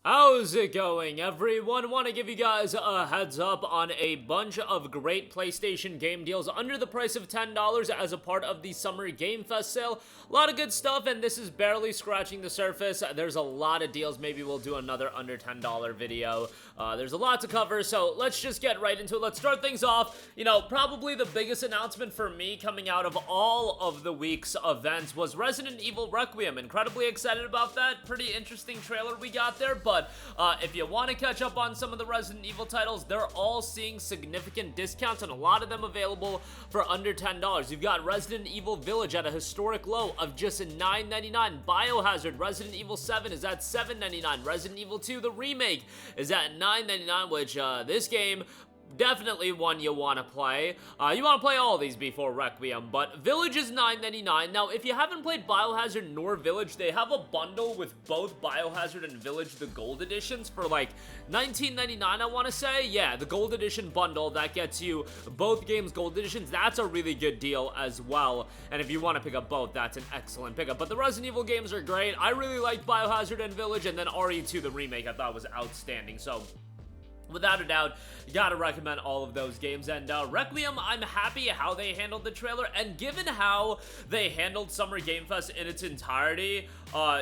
How's it going, everyone? Want to give you guys a heads up on a bunch of great PlayStation game deals under the price of $10 as a part of the Summer Game Fest sale. A lot of good stuff, and this is barely scratching the surface. There's a lot of deals. Maybe we'll do another under $10 video. There's a lot to cover, so let's just get right into it. Let's start things off. You know, probably the biggest announcement for me coming out of all of the week's events was Resident Evil Requiem. Incredibly excited about that. Pretty interesting trailer we got there, but if you want to catch up on some of the Resident Evil titles, they're all seeing significant discounts, and a lot of them available for under $10. You've got Resident Evil Village at a historic low of just $9.99. Biohazard Resident Evil 7 is at $7.99. Resident Evil 2, the remake, is at $9.99, which this game, definitely one you want to play. You want to play all these before Requiem, but Village is $9.99. Now, if you haven't played Biohazard nor Village, they have a bundle with both Biohazard and Village, the Gold Editions, for like $19.99, I want to say. Yeah, the Gold Edition bundle, that gets you both games Gold Editions. That's a really good deal as well, and if you want to pick up both, that's an excellent pickup. But the Resident Evil games are great. I really like Biohazard and Village, and then RE2, the remake, I thought was outstanding. So without a doubt, you gotta recommend all of those games. And Requiem, I'm happy how they handled the trailer, and given how they handled Summer Game Fest in its entirety,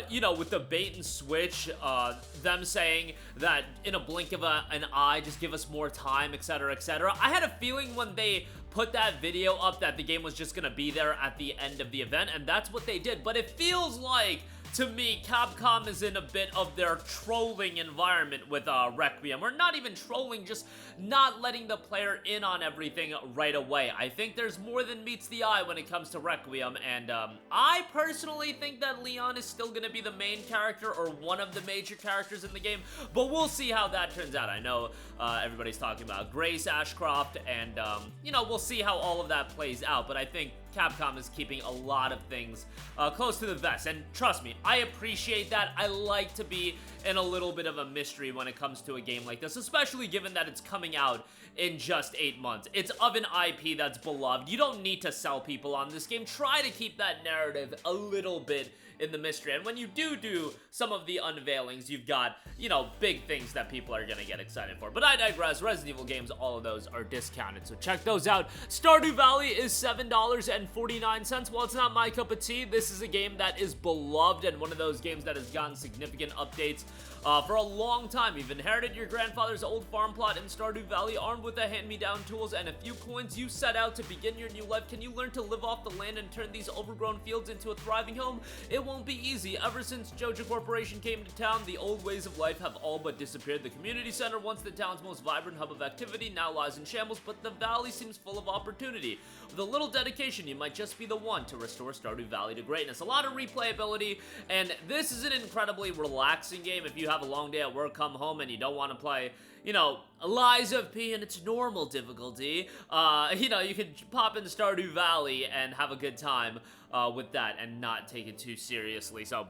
you know, with the bait and switch, them saying that in a blink of an eye, just give us more time, etc., etc. I had a feeling when they put that video up that the game was just gonna be there at the end of the event, and that's what they did. But it feels like, to me, Capcom is in a bit of their trolling environment with Requiem. Or not even trolling, just not letting the player in on everything right away. I think there's more than meets the eye when it comes to Requiem, and I personally think that Leon is still going to be the main character or one of the major characters in the game, but we'll see how that turns out. I know everybody's talking about Grace Ashcroft, and you know, we'll see how all of that plays out, but I think Capcom is keeping a lot of things close to the vest, and trust me, I appreciate that. I like to be in a little bit of a mystery when it comes to a game like this, especially given that it's coming out in just 8 months. It's of an IP that's beloved. You don't need to sell people on this game. Try to keep that narrative a little bit in the mystery, and when you do some of the unveilings, you've got, you know, big things that people are gonna get excited for. But I digress. Resident Evil games, all of those are discounted, so check those out. Stardew Valley is $7.49. While it's not my cup of tea, this is a game that is beloved and one of those games that has gotten significant updates for a long time. You've inherited your grandfather's old farm plot in Stardew Valley, armed with the hand-me-down tools and a few coins. You set out to begin your new life. Can you learn to live off the land and turn these overgrown fields into a thriving home? It won't be easy. Ever since Joja Corporation came to town, the old ways of life have all but disappeared. The community center, once the town's most vibrant hub of activity, now lies in shambles, but the valley seems full of opportunity. With a little dedication, you might just be the one to restore Stardew Valley to greatness. A lot of replayability, and this is an incredibly relaxing game. If you have a long day at work, come home, and you don't want to play, you know, Lies of P in its normal difficulty, you know, you can pop in Stardew Valley and have a good time with that and not take it too seriously. So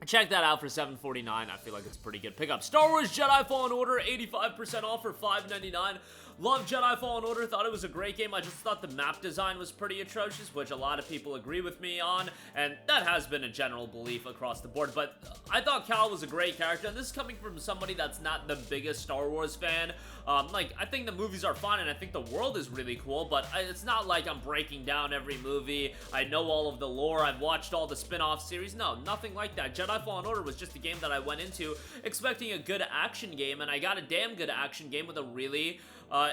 check that out for $7.49. I feel like it's a pretty good pickup. Star Wars Jedi Fallen Order, 85% off for $5.99. Love Jedi Fallen Order, thought it was a great game. I just thought the map design was pretty atrocious, which a lot of people agree with me on, and that has been a general belief across the board, but I thought Cal was a great character, and this is coming from somebody that's not the biggest Star Wars fan. Like, I think the movies are fun, and I think the world is really cool, but it's not like I'm breaking down every movie. I know all of the lore. I've watched all the spin-off series. No, nothing like that. Jedi Fallen Order was just a game that I went into expecting a good action game, and I got a damn good action game with a really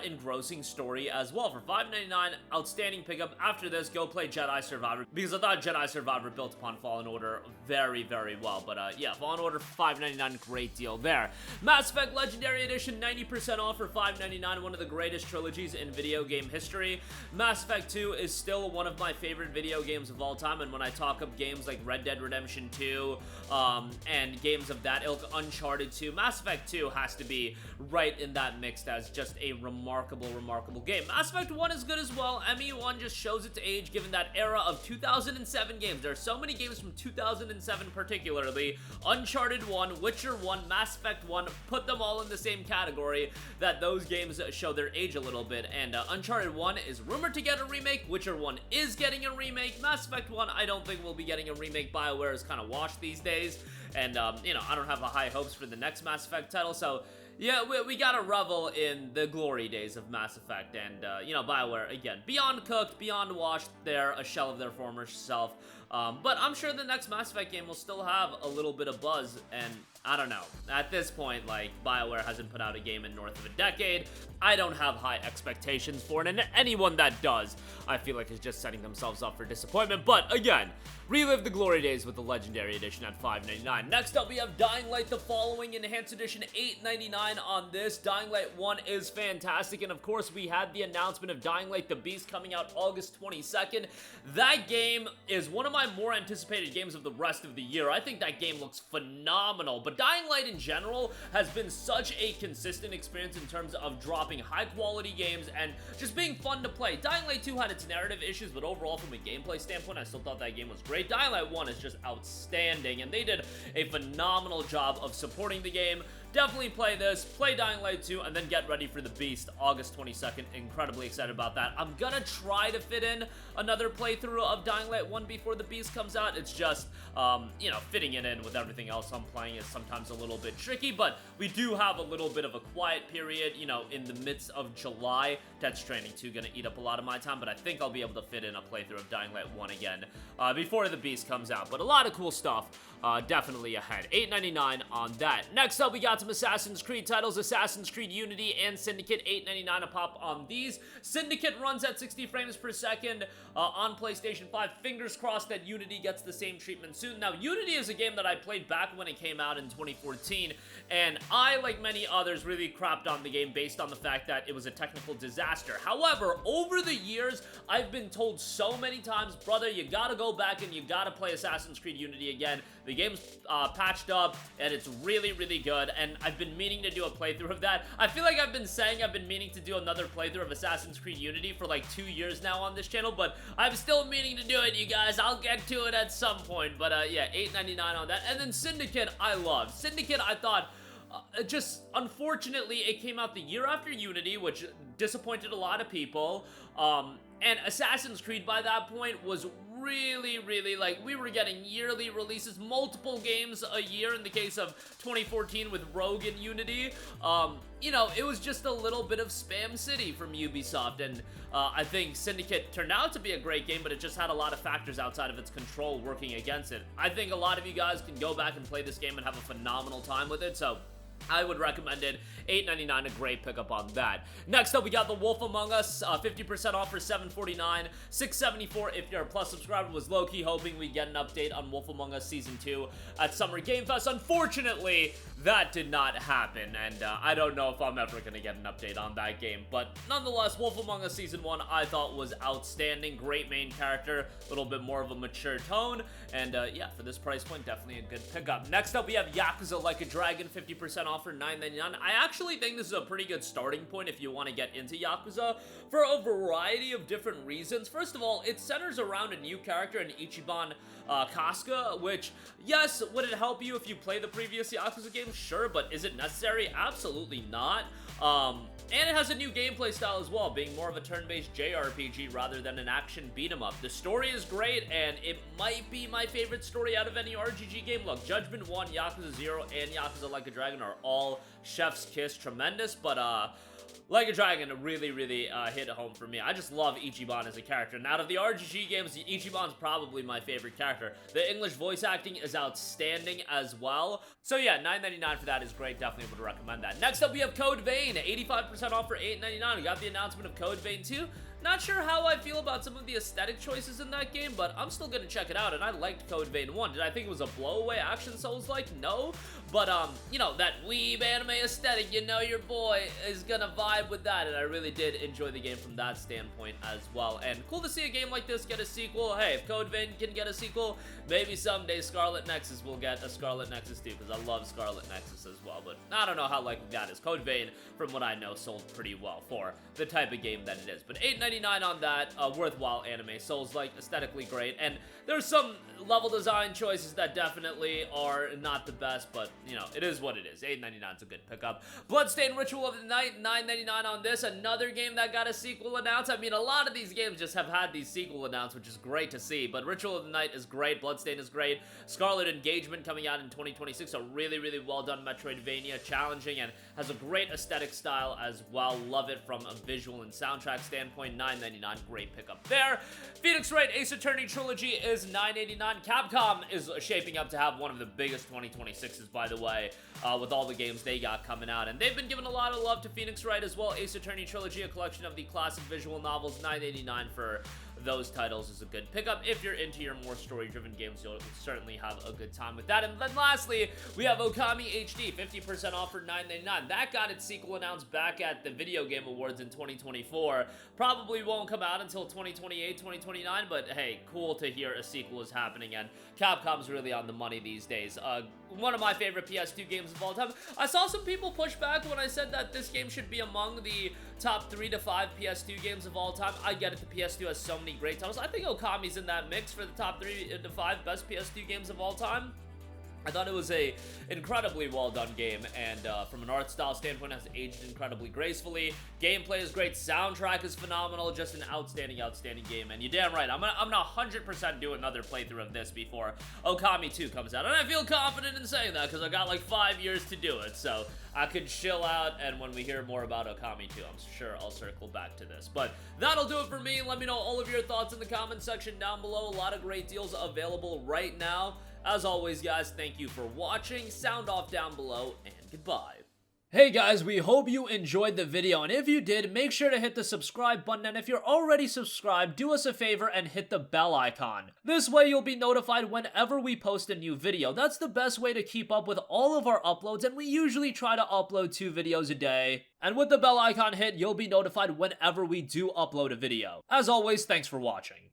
engrossing story as well. For $5.99, outstanding pickup. After this, go play Jedi Survivor, because I thought Jedi Survivor built upon Fallen Order very, very well. But yeah, Fallen Order for $5.99, great deal there. Mass Effect Legendary Edition, 90% off for $5.99, one of the greatest trilogies in video game history. Mass Effect 2 is still one of my favorite video games of all time, and when I talk of games like Red Dead Redemption 2, and games of that ilk, Uncharted 2, Mass Effect 2 has to be right in that mix as just a remarkable game. Mass Effect 1 is good as well. ME1 just shows its age given that era of 2007 games. There are so many games from 2007 particularly. Uncharted 1, Witcher 1, Mass Effect 1, put them all in the same category, that those games show their age a little bit. And Uncharted 1 is rumored to get a remake. Witcher 1 is getting a remake. Mass Effect 1, I don't think we'll be getting a remake. BioWare is kind of washed these days. and, you know, I don't have high hopes for the next Mass Effect title, so yeah, we gotta revel in the glory days of Mass Effect, and, you know, BioWare, again, beyond cooked, beyond washed, they're a shell of their former self, but I'm sure the next Mass Effect game will still have a little bit of buzz, and I don't know. At this point, like, BioWare hasn't put out a game in north of a decade. I don't have high expectations for it, and anyone that does, I feel like is just setting themselves up for disappointment. But again, relive the glory days with the Legendary Edition at $5.99. Next up, we have Dying Light: The Following Enhanced Edition, $8.99 on this. Dying Light 1 is fantastic, and of course, we had the announcement of Dying Light: The Beast coming out August 22nd. That game is one of my more anticipated games of the rest of the year. I think that game looks phenomenal, but Dying Light in general has been such a consistent experience in terms of dropping high-quality games and just being fun to play. Dying Light 2 had its narrative issues, but overall, from a gameplay standpoint, I still thought that game was great. Dying Light 1 is just outstanding, and they did a phenomenal job of supporting the game. Definitely play this, play Dying Light 2, and then get ready for The Beast, August 22nd. Incredibly excited about that. I'm gonna try to fit in another playthrough of Dying Light 1 before The Beast comes out. It's just, you know, fitting it in with everything else I'm playing is sometimes a little bit tricky, but we do have a little bit of a quiet period, you know, in the midst of July. Death Stranding 2 gonna eat up a lot of my time, but I think I'll be able to fit in a playthrough of Dying Light 1 again before The Beast comes out. But a lot of cool stuff definitely ahead. $8.99 on that. Next up, we got some Assassin's Creed titles, Assassin's Creed Unity and Syndicate, $8.99 a pop on these. Syndicate runs at 60 frames per second on PlayStation 5. Fingers crossed that Unity gets the same treatment soon. Now, Unity is a game that I played back when it came out in 2014, and I, like many others, really crapped on the game based on the fact that it was a technical disaster. However, over the years, I've been told so many times, brother, you gotta go back and you gotta play Assassin's Creed Unity again. The game's patched up, and it's really, really good, and I've been meaning to do a playthrough of that. I feel like I've been saying I've been meaning to do another playthrough of Assassin's Creed Unity for like 2 years now on this channel, but I'm still meaning to do it, you guys. I'll get to it at some point, but yeah, $8.99 on that. And then Syndicate, I love. Syndicate, I thought, just unfortunately, it came out the year after Unity, which disappointed a lot of people, and Assassin's Creed by that point was really, like, we were getting yearly releases, multiple games a year in the case of 2014 with Rogue and Unity. You know, it was just a little bit of Spam City from Ubisoft, and I think Syndicate turned out to be a great game, but it just had a lot of factors outside of its control working against it. I think a lot of you guys can go back and play this game and have a phenomenal time with it, so I would recommend it. $8.99, a great pickup on that. Next up, we got The Wolf Among Us, 50% off for $7.49, $6.74 if you're a Plus subscriber. Was low-key hoping we'd get an update on Wolf Among Us Season 2 at Summer Game Fest. Unfortunately, that did not happen, and I don't know if I'm ever going to get an update on that game. But nonetheless, Wolf Among Us Season 1 I thought was outstanding. Great main character, a little bit more of a mature tone, and yeah, for this price point, definitely a good pickup. Next up, we have Yakuza Like a Dragon, 50% off for $9.99. I actually think this is a pretty good starting point if you want to get into Yakuza for a variety of different reasons. First of all, it centers around a new character in Ichiban Kasuga, which, yes, would it help you if you play the previous Yakuza game? Sure, but is it necessary? Absolutely not. And it has a new gameplay style as well, being more of a turn-based JRPG rather than an action beat-em-up. The story is great, and it might be my favorite story out of any RPG game. Look, Judgment 1, Yakuza 0, and Yakuza Like a Dragon are all chef's kiss tremendous, but Like a Dragon really hit home for me. I just love Ichiban as a character, and out of the RPG games, Ichiban's probably my favorite character. The English voice acting is outstanding as well. So yeah, $9.99 for that is great. Definitely would recommend that. Next up, we have Code Vein, 85% off for $8.99. We got the announcement of Code Vein 2. Not sure how I feel about some of the aesthetic choices in that game, but I'm still gonna check it out, and I liked Code Vein 1. Did I think it was a blowaway action Souls-like? No. But, you know, that weeb anime aesthetic, you know your boy is gonna vibe with that, and I really did enjoy the game from that standpoint as well. And cool to see a game like this get a sequel. Hey, if Code Vein can get a sequel, maybe someday Scarlet Nexus will get a Scarlet Nexus too, because I love Scarlet Nexus as well, but I don't know how likely that is. Code Vein, from what I know, sold pretty well for the type of game that it is. But $8.99 $8.99 on that, worthwhile anime. Souls, like, aesthetically great, and there's some level design choices that definitely are not the best, but, you know, it is what it is. $8.99 is a good pickup. Bloodstained Ritual of the Night, $9.99 on this. Another game that got a sequel announced. I mean, a lot of these games just have had these sequel announced, which is great to see, but Ritual of the Night is great, Bloodstained is great. Scarlet Engagement coming out in 2026, a really, really well done Metroidvania, challenging, and has a great aesthetic style as well. Love it from a visual and soundtrack standpoint. $9.99, great pickup there. Phoenix Wright Ace Attorney Trilogy is $9.89. Capcom is shaping up to have one of the biggest 2026s, by the way, with all the games they got coming out, and they've been giving a lot of love to Phoenix Wright as well. Ace Attorney Trilogy, a collection of the classic visual novels, $9.89 for those titles is a good pickup. If you're into your more story-driven games, you'll certainly have a good time with that. And then lastly, we have Okami HD, 50% off for $9.99. That got its sequel announced back at the Video Game Awards in 2024. Probably won't come out until 2028, 2029, but hey, cool to hear a sequel is happening, and Capcom's really on the money these days. One of my favorite PS2 games of all time. I saw some people push back when I said that this game should be among the top 3 to 5 PS2 games of all time. I get it, the PS2 has so many great titles. I think Okami's in that mix for the top 3 to 5 best PS2 games of all time. I thought it was a incredibly well done game, and from an art style standpoint, it has aged incredibly gracefully. Gameplay is great, soundtrack is phenomenal, just an outstanding game. And you're damn right, I'm gonna 100% do another playthrough of this before Okami 2 comes out, and I feel confident in saying that because I got like 5 years to do it, so I could chill out. And when we hear more about Okami 2, I'm sure I'll circle back to this. But that'll do it for me. Let me know all of your thoughts in the comment section down below. A lot of great deals available right now. As always, guys, thank you for watching. Sound off down below, and goodbye. Hey guys, we hope you enjoyed the video, and if you did, make sure to hit the subscribe button, and if you're already subscribed, do us a favor and hit the bell icon. This way you'll be notified whenever we post a new video. That's the best way to keep up with all of our uploads, and we usually try to upload 2 videos a day. And with the bell icon hit, you'll be notified whenever we do upload a video. As always, thanks for watching.